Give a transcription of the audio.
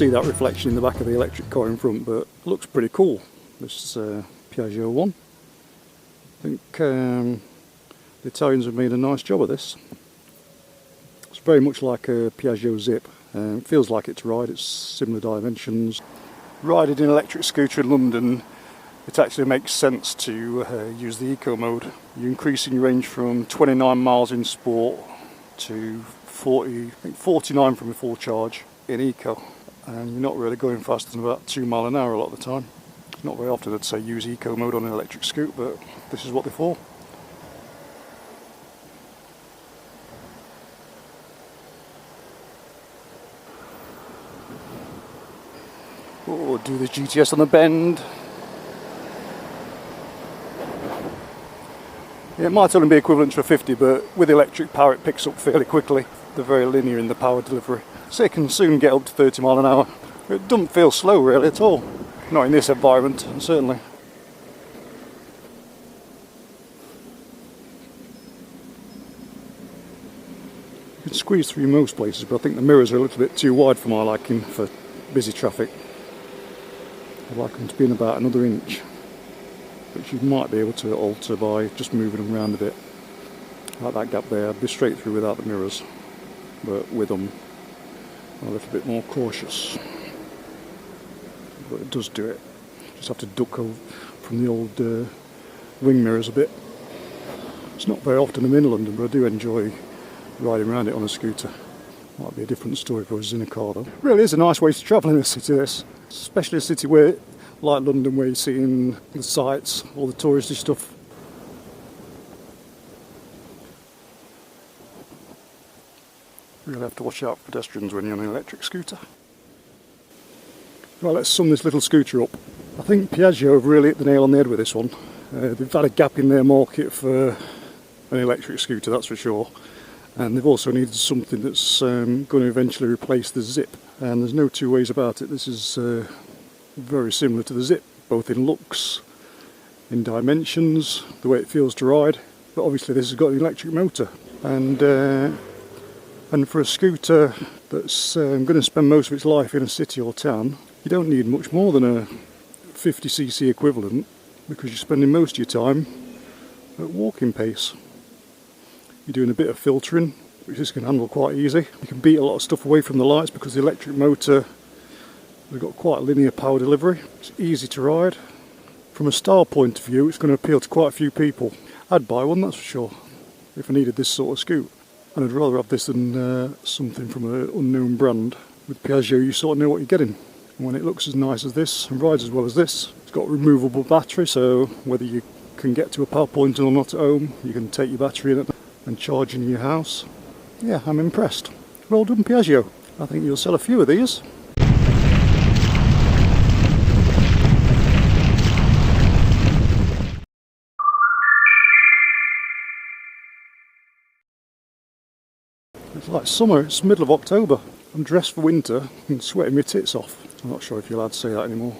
see that reflection in the back of the electric car in front, but it looks pretty cool, this Piaggio one. I think the Italians have made a nice job of this. It's very much like a Piaggio Zip. It feels like it's ride, it's similar dimensions. Riding an electric scooter in London, it actually makes sense to use the eco mode. You're increasing your range from 29 miles in sport to 49 from a full charge in eco, and you're not really going faster than about 2 miles an hour a lot of the time. Not very often I'd say use eco mode on an electric scoot, but this is what they're for. Oh, do the GTS on the bend. Yeah, it might only be equivalent to a 50, but with electric power it picks up fairly quickly. They're very linear in the power delivery, so it can soon get up to 30 miles an hour. It doesn't feel slow really at all, not in this environment, certainly. You can squeeze through most places, but I think the mirrors are a little bit too wide for my liking for busy traffic. I'd like them to be in about another inch, which you might be able to alter by just moving them around a bit. Like that gap there, I'd be straight through without the mirrors, but with them I'm a little bit more cautious. But it does do it. Just have to duck over from the old wing mirrors a bit. It's not very often I'm in London, but I do enjoy riding around it on a scooter. Might be a different story if I was in a car though. Really is a nice way to travel in a city, this. Especially a city where, like London, where you're seeing the sights, all the touristy stuff. Really have to watch out for pedestrians when you're on an electric scooter. Right, let's sum this little scooter up. I think Piaggio have really hit the nail on the head with this one. They've had a gap in their market for an electric scooter, that's for sure. And they've also needed something that's going to eventually replace the Zip. And there's no two ways about it. This is very similar to the Zip, both in looks, in dimensions, the way it feels to ride. But obviously this has got an electric motor. And for a scooter that's going to spend most of its life in a city or town, you don't need much more than a 50cc equivalent, because you're spending most of your time at walking pace. You're doing a bit of filtering, which this can handle quite easy. You can beat a lot of stuff away from the lights because the electric motor has got quite a linear power delivery. It's easy to ride. From a style point of view, it's going to appeal to quite a few people. I'd buy one, that's for sure, if I needed this sort of scoot. And I'd rather have this than something from an unknown brand. With Piaggio you sort of know what you're getting. And when it looks as nice as this and rides as well as this, it's got a removable battery, so whether you can get to a power point or not at home, you can take your battery in and charge in your house. Yeah, I'm impressed. Well done, Piaggio. I think you'll sell a few of these. It's like summer, it's middle of October. I'm dressed for winter and sweating my tits off. I'm not sure if you're allowed to say that anymore.